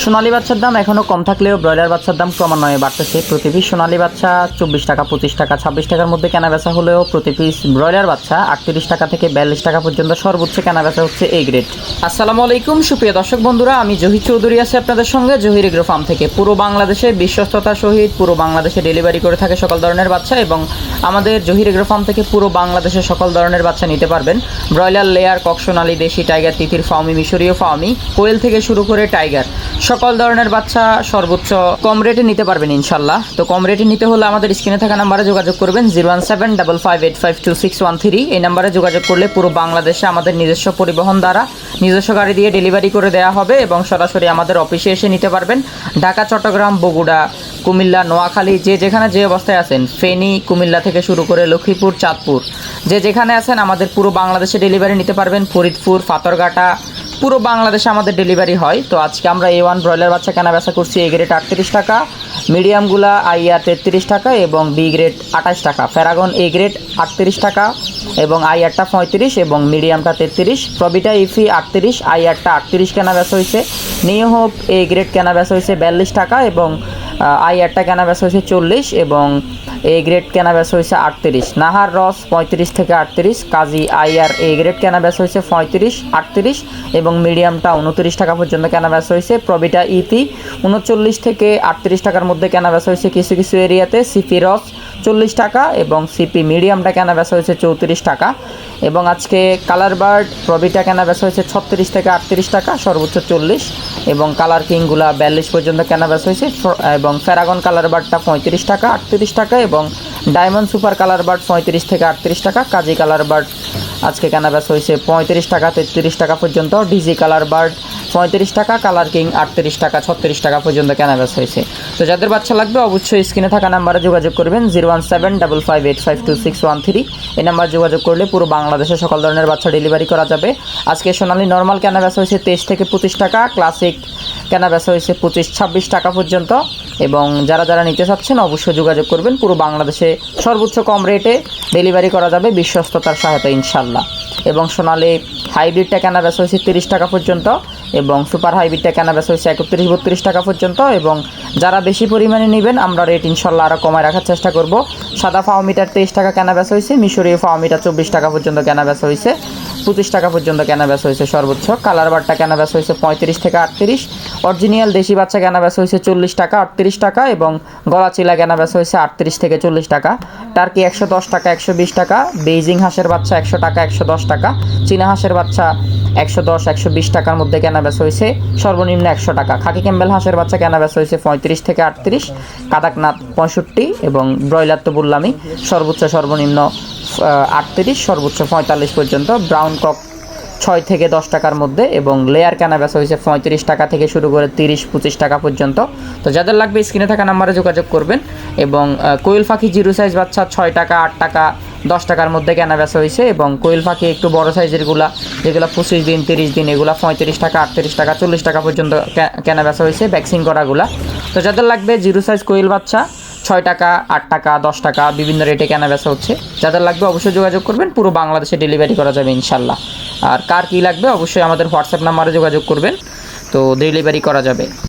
সোনালী বাচ্চার দাম এখনও কম থাকলেও ব্রয়লার বাচ্চার দাম ক্রমান্বয়ে বাড়তেছে। প্রতি পিস সোনালী বাচ্চা 24 টাকা, 25 টাকা, 26 টাকার মধ্যে কেনা বেচা হলেও প্রতি পিস ব্রয়লার বাচ্চা 38 টাকা থেকে 42 টাকা পর্যন্ত সর্বোচ্চ কেনা বেচা হচ্ছে এই গ্রেড। আসসালামু আলাইকুম সুপ্রিয় দর্শক বন্ধুরা, আমি জহির চৌধুরী আছি আপনাদের সঙ্গে জহির এগ্রো ফার্ম থেকে। পুরো বাংলাদেশে বিশ্বস্ততার সহিত পুরো বাংলাদেশে ডেলিভারি করে থাকে সকল ধরনের বাচ্চা, এবং আমাদের জহির এগ্রো ফার্ম থেকে পুরো বাংলাদেশে সকল ধরনের বাচ্চা নিতে পারবেন। ব্রয়লার, লেয়ার, কক সোনালী, দেশি, টাইগার, তিতির, ফার্মি, মিশরীয় ফার্মি, কোয়েল থেকে শুরু করে টাইগার, সকল ধরনের বাচ্চা সর্বোচ্চ কম রেটে নিতে পারবেন ইনশাল্লাহ। তো কম রেটে নিতে হলে আমাদের স্ক্রিনে থাকা নাম্বারে যোগাযোগ করবেন 01755852613। এই নাম্বারে যোগাযোগ করলে পুরো বাংলাদেশে আমাদের নিজস্ব পরিবহন দ্বারা নিজস্ব গাড়ি দিয়ে ডেলিভারি করে দেওয়া হবে, এবং সরাসরি আমাদের অফিসে এসে নিতে পারবেন। ঢাকা, চট্টগ্রাম, বগুড়া, কুমিল্লা, নোয়াখালী, যে যেখানে যে অবস্থায় আছেন, ফেনী, কুমিল্লা থেকে শুরু করে লক্ষ্মীপুর, চাঁদপুর, যে যেখানে আছেন আমাদের পুরো বাংলাদেশে ডেলিভারি নিতে পারবেন। ফরিদপুর, পাথরঘাটা, পুরো বাংলাদেশে আমাদের ডেলিভারি হয়। তো আজকে আমরা A1 ব্রয়লার বাচ্চা কেনা বেচা করছি। এ গ্রেড 38 টাকা, মিডিয়ামগুলা IR 33 টাকা এবং বি গ্রেড 28 টাকা। ফেরাগন এ গ্রেড 38 টাকা এবং IRটা 35 এবং মিডিয়ামটা 33। প্রবিটা ইফি 38, IRটা 38 কেনা বেচা হয়েছে। নিউ হোপ এ গ্রেড কেনা বেচা হয়েছে 42 টাকা এবং IRটা কেনা বেচা হয়েছে 40 এবং এ গ্রেড কেনা বেচা হয়েছে 38। নাহার রস 35 থেকে 38, কাজী IR এ গ্রেড কেনা বেচা হয়েছে 35, 38 এবং মিডিয়ামটা 29 টাকা পর্যন্ত কেনা বেচা হয়েছে। প্রবিটা ইপি 39 থেকে 38 টাকার মধ্যে কেনা বেচা হয়েছে কিছু কিছু এরিয়াতে। সিপি রস 40 টাকা এবং সিপি মিডিয়ামটা কেনা বেচা হয়েছে 34 টাকা। এবং আজকে কালার বার্ড প্রবিটা কেনা বেচা হয়েছে 36 থেকে 38 টাকা, সর্বোচ্চ 40, এবং কালার কিংগুলা 42 পর্যন্ত কেনা বেচা হয়েছে। এবং ফেরাগন কালার বার্ডটা 35 টাকা, 38 টাকা এবং ডায়মন্ড সুপার কালার বার্ড 35 থেকে 38 টাকা। কাজী কালার বার্ড আজকে কেনা বেচা হয়েছে 35 টাকা, 33 টাকা পর্যন্ত। ডিজি কালার বার্ড 35 টাকা, কালার কিং 38 টাকা, 36 টাকা পর্যন্ত কেনা বেচা হয়েছে। তো যাদের বাচ্চা লাগবে অবশ্যই স্ক্রিনে থাকা নাম্বারে যোগাযোগ করবেন 01755852613। এই নাম্বার যোগাযোগ করলে পুরো বাংলাদেশে সকল ধরনের বাচ্চা ডেলিভারি করা যাবে। আজকে সোনালী নর্মাল কেনা বেচা হয়েছে 23 থেকে 25 টাকা, ক্লাসিক কেনা বেচা হয়েছে 25-26 টাকা পর্যন্ত। এবং যারা যারা নিতে চাচ্ছেন অবশ্যই যোগাযোগ করবেন। পুরো বাংলাদেশে সর্বোচ্চ কম রেটে ডেলিভারি করা যাবে বিশ্বস্ততার সহায়তা ইনশাল্লাহ। এবং সোনালী হাইব্রিডটা কেনা বেচা হয়েছে 30 টাকা পর্যন্ত এবং সুপার হাইব্রিডটা কেনা বেচা হয়েছে 31-32 টাকা পর্যন্ত। এবং যারা বেশি পরিমাণে নেবেন আমরা রেট ইনশাল্লাহ আরও কমায় রাখার চেষ্টা করব। সাদা ফাওমিটার 23 টাকা কেনা বেচা হয়েছে, মিশরীয় ফাওমিটার 24 টাকা পর্যন্ত কেনা বেচা হয়েছে, 25 টাকা পর্যন্ত কেনা বেচা হয়েছে সর্বোচ্চ। কালার বারটা কেনা বেচা হয়েছে 35 থেকে 38। অরিজিনাল দেশি বাচ্চা কেনা বেচা হয়েছে 40 টাকা, 38 টাকা এবং গলা চিলা কেনা বেচা হয়েছে 38 থেকে 40 টাকা। টার্কি 110 টাকা, 120 টাকা। বেইজিং হাঁসের বাচ্চা 100 টাকা, 110 টাকা। চীনা হাঁসের বাচ্চা 110-120 টাকার মধ্যে কেনা বেচা হয়েছে, সর্বনিম্ন 100 টাকা। খাকি ক্যাম্বেল হাঁসের বাচ্চা কেনা বেচা হয়েছে 35 থেকে 38। কাদাকনাথ 65 এবং ব্রয়লার তো বললামই, সর্বোচ্চ সর্বনিম্ন 38, সর্বোচ্চ 45 পর্যন্ত। ব্রাউন কক 6 থেকে 10 টাকার মধ্যে এবং লেয়ার কেনা বেচা হয়েছে 35 টাকা থেকে শুরু করে 30-25 টাকা পর্যন্ত। তো যাদের লাগবে স্ক্রিনে থাকা নাম্বারে যোগাযোগ করবেন। এবং কোয়েল পাখি জিরো সাইজ বাচ্চা 6 টাকা, 8 টাকা, 10 টাকার মধ্যে কেনা বেচা হয়েছে। এবং কোয়েল পাখি একটু বড় সাইজেরগুলা যেগুলো 25 দিন 30 দিন এগুলো 35 টাকা, 38 টাকা, 40 টাকা পর্যন্ত কেনা বেচা হয়েছে ভ্যাকসিন করাগুলা। তো যাদের লাগবে জিরো সাইজ কোয়েল বাচ্চা 6 টাকা, 8 টাকা, 10 টাকা বিভিন্ন রেটে কেনা বেচা হচ্ছে। যাদের লাগবে অবশ্যই যোগাযোগ করবেন, পুরো বাংলাদেশে ডেলিভারি করা যাবে ইনশাল্লাহ। আর কার কী লাগবে অবশ্যই আমাদের হোয়াটসঅ্যাপ নাম্বারে যোগাযোগ করবেন, তো ডেলিভারি করা যাবে।